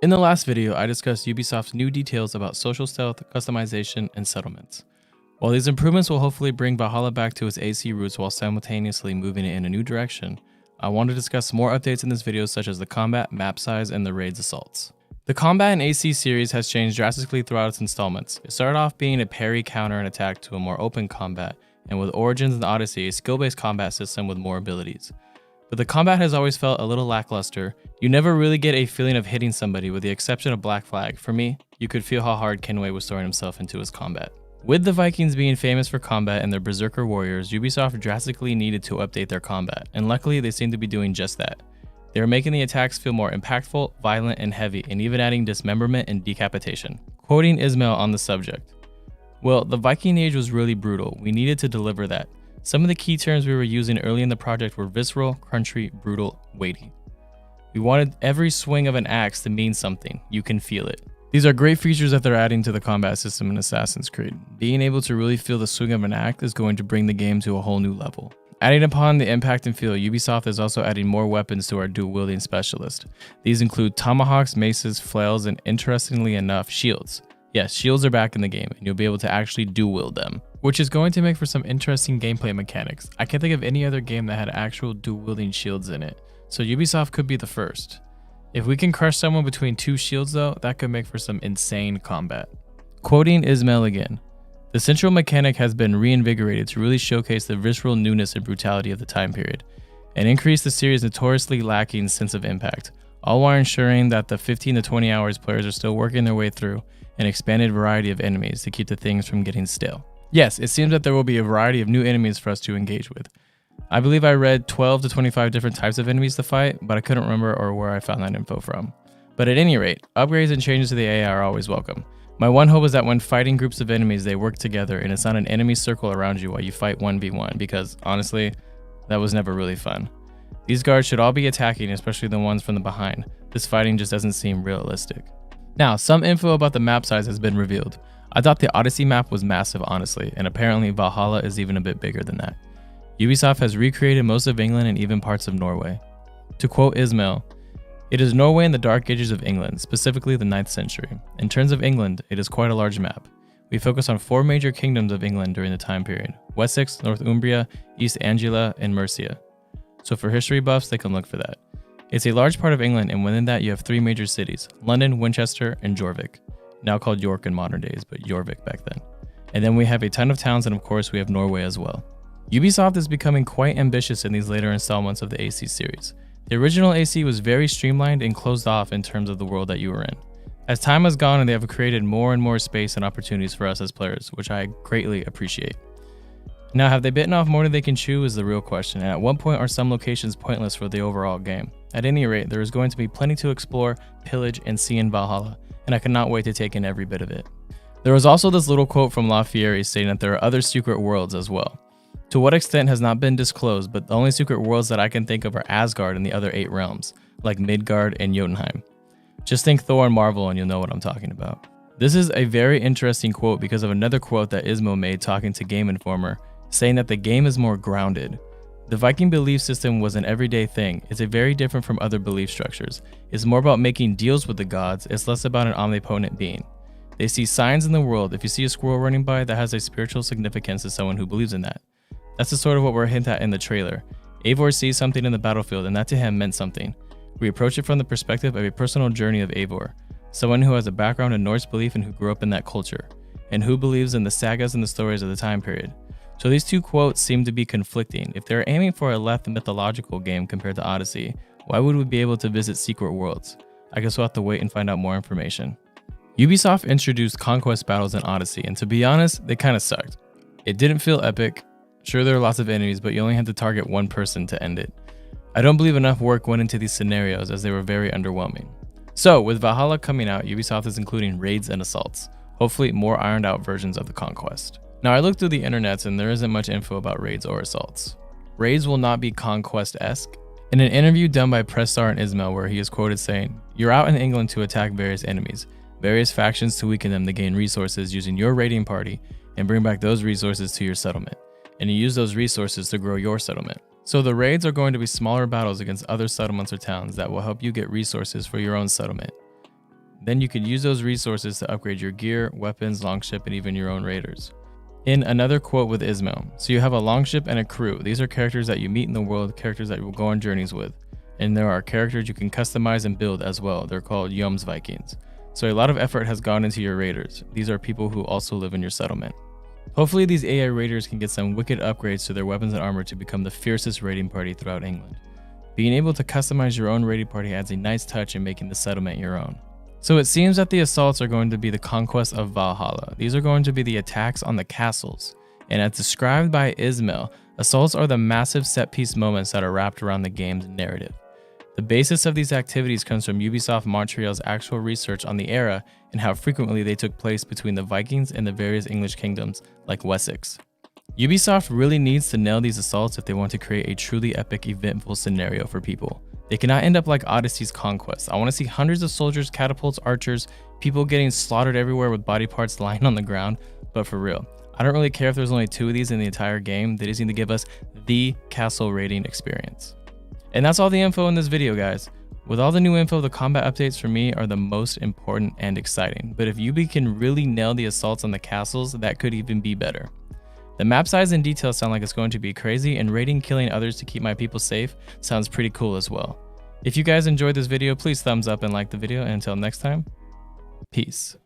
In the last video, I discussed Ubisoft's new details about social stealth, customization, and settlements. While these improvements will hopefully bring Valhalla back to its AC roots while simultaneously moving it in a new direction, I want to discuss more updates in this video such as the combat, map size, and the raids assaults. The combat in AC series has changed drastically throughout its installments. It started off being a parry, counter, and attack to a more open combat, and with Origins and Odyssey, a skill-based combat system with more abilities. But the combat has always felt a little lackluster. You never really get a feeling of hitting somebody with the exception of Black Flag. For me, you could feel how hard Kenway was throwing himself into his combat. With the Vikings being famous for combat and their Berserker warriors, Ubisoft drastically needed to update their combat, and luckily they seem to be doing just that. They are making the attacks feel more impactful, violent, and heavy, and even adding dismemberment and decapitation. Quoting Ismail on the subject, "Well, the Viking Age was really brutal. We needed to deliver that. Some of the key terms we were using early in the project were visceral, crunchy, brutal, weighty. We wanted every swing of an axe to mean something. You can feel it." These are great features that they're adding to the combat system in Assassin's Creed. Being able to really feel the swing of an axe is going to bring the game to a whole new level. Adding upon the impact and feel, Ubisoft is also adding more weapons to our dual-wielding specialist. These include tomahawks, maces, flails, and interestingly enough, shields. Yes, shields are back in the game, and you'll be able to actually dual-wield them, which is going to make for some interesting gameplay mechanics. I can't think of any other game that had actual dual-wielding shields in it, so Ubisoft could be the first. If we can crush someone between two shields though, that could make for some insane combat. Quoting Ismail again, "The central mechanic has been reinvigorated to really showcase the visceral newness and brutality of the time period, and increase the series' notoriously lacking sense of impact, all while ensuring that the 15 to 20 hours players are still working their way through an expanded variety of enemies to keep the things from getting stale." Yes, it seems that there will be a variety of new enemies for us to engage with. I believe I read 12 to 25 different types of enemies to fight, but I couldn't remember or where I found that info from. But at any rate, upgrades and changes to the AI are always welcome. My one hope is that when fighting groups of enemies, they work together and it's not an enemy circle around you while you fight 1v1, because honestly, that was never really fun. These guards should all be attacking, especially the ones from the behind. This fighting just doesn't seem realistic. Now, some info about the map size has been revealed. I thought the Odyssey map was massive, honestly, and apparently Valhalla is even a bit bigger than that. Ubisoft has recreated most of England and even parts of Norway. To quote Ismail, "It is Norway in the dark ages of England, specifically the 9th century. In terms of England, it is quite a large map. We focus on 4 major kingdoms of England during the time period: Wessex, Northumbria, East Anglia, and Mercia. So for history buffs, they can look for that. It's a large part of England, and within that you have 3 major cities: London, Winchester, and Jorvik. Now called York in modern days, but Jorvik back then. And then we have a ton of towns, and of course we have Norway as well." Ubisoft is becoming quite ambitious in these later installments of the AC series. The original AC was very streamlined and closed off in terms of the world that you were in. As time has gone, they have created more and more space and opportunities for us as players, which I greatly appreciate. Now, have they bitten off more than they can chew is the real question, and at what point are some locations pointless for the overall game? At any rate, there is going to be plenty to explore, pillage, and see in Valhalla, and I cannot wait to take in every bit of it. There was also this little quote from La Fieri stating that there are other secret worlds as well. To what extent has not been disclosed, but the only secret worlds that I can think of are Asgard and the other 8 realms, like Midgard and Jotunheim. Just think Thor and Marvel and you'll know what I'm talking about. This is a very interesting quote because of another quote that Ismo made talking to Game Informer, saying that the game is more grounded. The Viking belief system was an everyday thing. It's a very different from other belief structures. It's more about making deals with the gods, it's less about an omnipotent being. They see signs in the world. If you see a squirrel running by, that has a spiritual significance to someone who believes in that. That's the sort of what we're hinted at in the trailer. Eivor sees something in the battlefield, and that to him meant something. We approach it from the perspective of a personal journey of Eivor, someone who has a background in Norse belief and who grew up in that culture, and who believes in the sagas and the stories of the time period. So these two quotes seem to be conflicting. If they're aiming for a less mythological game compared to Odyssey, why would we be able to visit secret worlds? I guess we'll have to wait and find out more information. Ubisoft introduced conquest battles in Odyssey, and to be honest, they kind of sucked. It didn't feel epic. Sure, there are lots of enemies, but you only had to target one person to end it. I don't believe enough work went into these scenarios as they were very underwhelming. So, with Valhalla coming out, Ubisoft is including raids and assaults. Hopefully, more ironed out versions of the conquest. Now, I looked through the internets and there isn't much info about raids or assaults. Raids will not be conquest-esque. In an interview done by Pressstar and Ismail where he is quoted saying, "You're out in England to attack various enemies, various factions to weaken them to gain resources using your raiding party and bring back those resources to your settlement. And you use those resources to grow your settlement. So the raids are going to be smaller battles against other settlements or towns that will help you get resources for your own settlement. Then you could use those resources to upgrade your gear, weapons, longship, and even your own raiders. In another quote with Ismail, so you have a longship and a crew. These are characters that you meet in the world, characters that you will go on journeys with. And there are characters you can customize and build as well. They're called Yums Vikings. So a lot of effort has gone into your raiders. These are people who also live in your settlement. Hopefully these AI raiders can get some wicked upgrades to their weapons and armor to become the fiercest raiding party throughout England. Being able to customize your own raiding party adds a nice touch in making the settlement your own. So it seems that the assaults are going to be the conquest of Valhalla. These are going to be the attacks on the castles. And as described by Ismail, assaults are the massive set-piece moments that are wrapped around the game's narrative. The basis of these activities comes from Ubisoft Montreal's actual research on the era and how frequently they took place between the Vikings and the various English kingdoms like Wessex. Ubisoft really needs to nail these assaults if they want to create a truly epic, eventful scenario for people. They cannot end up like Odyssey's Conquest. I want to see hundreds of soldiers, catapults, archers, people getting slaughtered everywhere with body parts lying on the ground, but for real. I don't really care if there's only 2 of these in the entire game. They just need to give us the castle raiding experience. And that's all the info in this video, guys. With all the new info, the combat updates for me are the most important and exciting. But if Ubi can really nail the assaults on the castles, that could even be better. The map size and details sound like it's going to be crazy, and raiding killing others to keep my people safe sounds pretty cool as well. If you guys enjoyed this video, please thumbs up and like the video, and until next time, peace.